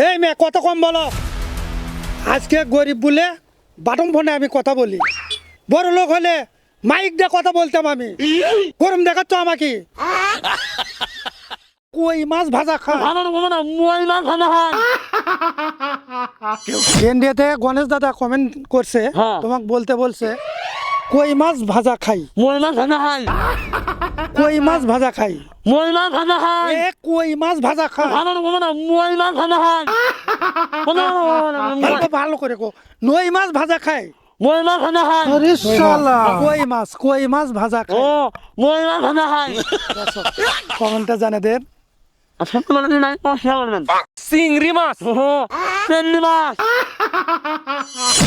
এই মেয়ে কত কম বলো। আজকে গরিব বলে বাটম ফোনে আমি কথা বলি, বড় লোক হলে মাইক দিয়ে কথা বলতাম আমি। গরম দেখাচ্ছ আমাকে? কই মাছ ভাজা খায় ইন্ডিয়াতে গণেশ দাদা কমেন্ট করছে, তোমাকে বলতে বলছে কই মাছ ভাজা খাই, কই মাছ ভাজা খাই, কই মাছ ভাজা খাই। ভালো করে কো, নই মাছ ভাজা খাই, কই মাছ ভাজা খাই। কমেন্টটা জানে দেন। চিংড়ি মাছ।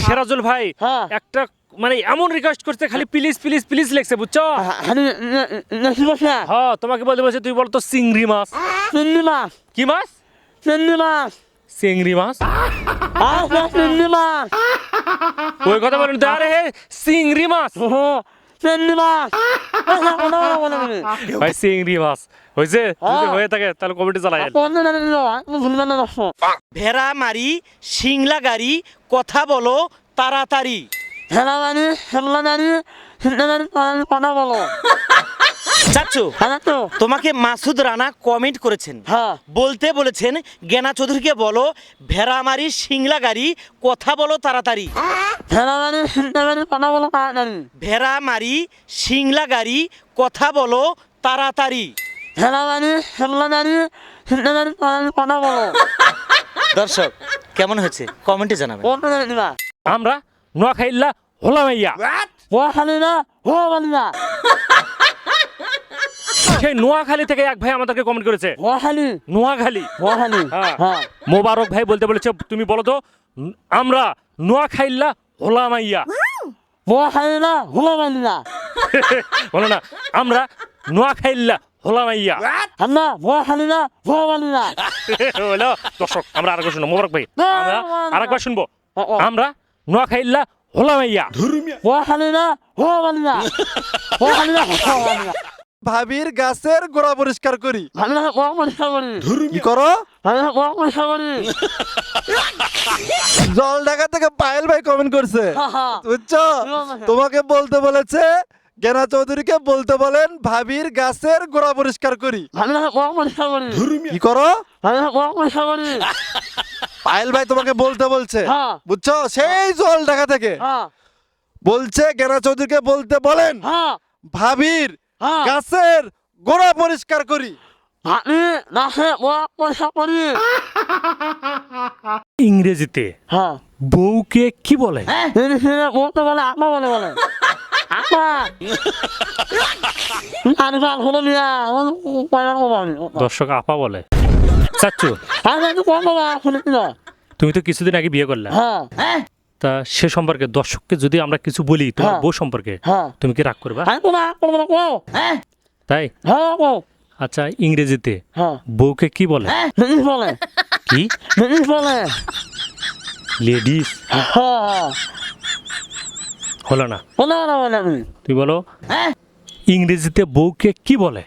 সিরাজুল ভাই একটা মানে এমন রিকোয়েস্ট করছে, খালি প্লিজ প্লিজ প্লিজ লেখছে, বুঝছো? হ্যাঁ, তোমাকে বলতে বলছে তুই বল তো চিংড়ি মাছ। কি মাছ? চিংড়ি মাছ। ওই কথা বলেন তো। আরে চিংড়ি মাছ ভাই, চিংড়ি মাছ হয়েছে। যদি হয়ে থাকে তাহলে কমিটি চালাই। ভেড়া মারি সিংলা গাড়ি, কথা বলো তাড়াতাড়ি। চাচ্চু, তোমাকে মাসুদ রানা কমেন্ট করেছেন, বলতে বলেছেন জ্ঞানা চৌধুরীকে বলো ভেড়া মারি সিংলা গাড়ি, কথা বলো তাড়াতাড়ি। ভেড়া মারি সিংলা গাড়ি, কথা বলো তাড়াতাড়ি। দর্শক কেমন হয়েছে কমেন্টে জানাবেন। আমরা নোয়াখাইল্লা হোলামাইয়া, সেই নোয়াখালী থেকে এক ভাই আমাদেরকে কমেন্ট করেছে। নোয়াখালী। মোবারক ভাই বলতে বলেছে তুমি বলো তো আমরা নোয়াখাইল্লা হোলামাইয়া। বলো না, আমরা নোয়াখাইল্লা হোলামাইয়া। বলো দর্শক, আমরা আরেকবার শুনবো। মোবারক ভাই, আমরা আরেকবার শুনবো। আমরা নোয়াখাইল্লা হোলামাইয়া। ভাবির গাছের গোড়া পরিষ্কার করি। কি করো? জল ঢাকা থেকে পায়েল ভাই কমেন্ট করছে, বুঝছো? তোমাকে বলতে বলেছে জ্ঞানা চৌধুরীকে বলতে বলেন ভাবির গাছের গোড়া পরিষ্কার করি। কি করো? পায়েল ভাই তোমাকে বলতে বলছে, বুঝছো? সেই জল ঢাকা থেকে বলছে জ্ঞানা চৌধুরীকে বলতে বলেন ভাবির গাছের গোড়া পরিষ্কার করি। ইংরেজিতে বউকে কি বলে? দর্শক আপা বলে। চাচ্চু, তুমি তো কিছুদিন আগে বিয়ে করলে, তা সে সম্পর্কে দর্শককে যদি আমরা কিছু বলি তোমার বউ সম্পর্কে, তুমি কি রাগ করবা? তাই? আচ্ছা, ইংরেজিতে বউকে কি বলে? কি? লেডিস। হলো না, তুই বলো ইংরেজিতে বউকে কি বলে?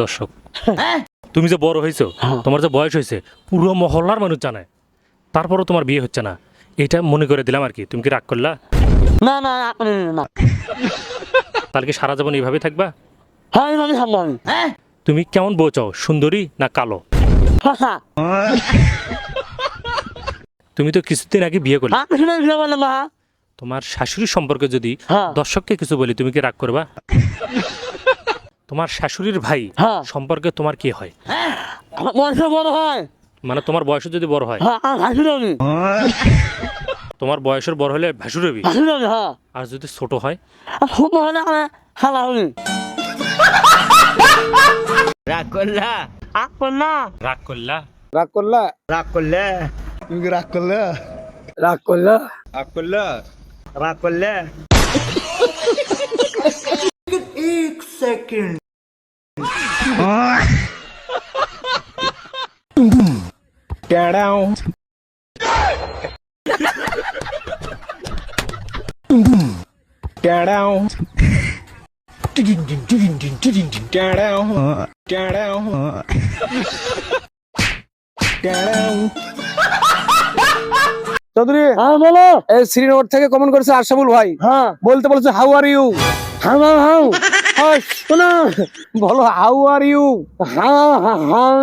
দর্শক, তুমি যে বড় হয়েছো, তোমার যে বয়স হয়েছে, পুরো মহল্লার মানুষ জানে, তারপরও তোমার বিয়ে হচ্ছে না, এটা মনে করে দিলাম আর কি। তুমি কি রাগ করলা? না। তাহলে কি সারা জীবন এইভাবে থাকবা? তুমি কেমন বউ চাও, সুন্দরী না কালো? তুমি তো কিছুদিন আগে বিয়ে করলে, তোমার শাশুড়ির সম্পর্কে যদি দর্শককে কিছু বলি তুমি কি রাগ করবা? তোমার শাশুড়ির ভাই সম্পর্কে তোমার কি হয়? মানে তোমার বয়স যদি বড় হয়, তোমার বয়সের বড় হলে ভাসুর হবি, আর যদি ছোট হয়? রাগ করলা? রাগ করলা? রাগ করলা? রাগ করলে? তুমি কি রাগ করলে? রাগ করলা? রাগ করলা? রাগ করলে? এক সেকেন্ড। Get out. চৌধুরী হ্যাঁ বলো এই শ্রীনগর থেকে কমেন্ট করেছে আশরাফুল ভাই হ্যাঁ বলতে বলেছে how are you how how how শোনো বলো how are you how how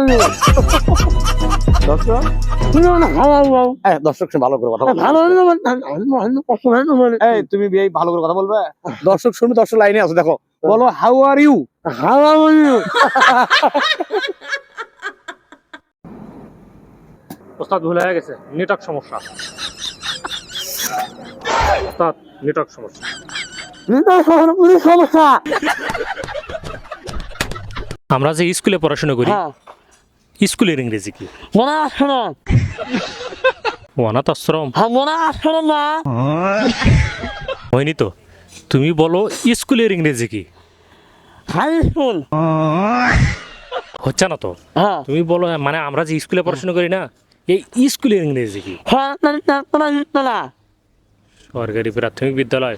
দর্শক শুনো না হাউ হাউ দর্শক ভালো করে কথা বলো এই তুমি এই ভালো করে কথা বলবে দর্শক শুনবে দর্শক লাইনে আছে দেখো বলো how are you how are you ওস্তাদ ভুল হয়ে গেছে, নেটওয়ার্ক সমস্যা। ওস্তাদ নেটওয়ার্ক সমস্যা। সমস্যা আমরা যে স্কুলে পড়াশোনা করি, স্কুলের ইংরেজি কি? মনে আসছে না অনাথ আশ্রম মনে আসছে না হয়নি তো? তুমি বলো স্কুলের ইংরেজি কি? হাই স্কুল হচ্ছে না তো? তুমি বলো, মানে আমরা যে স্কুলে পড়াশোনা করি না, এই স্কুলের ইংরেজি কি? সরকারি প্রাথমিক বিদ্যালয়।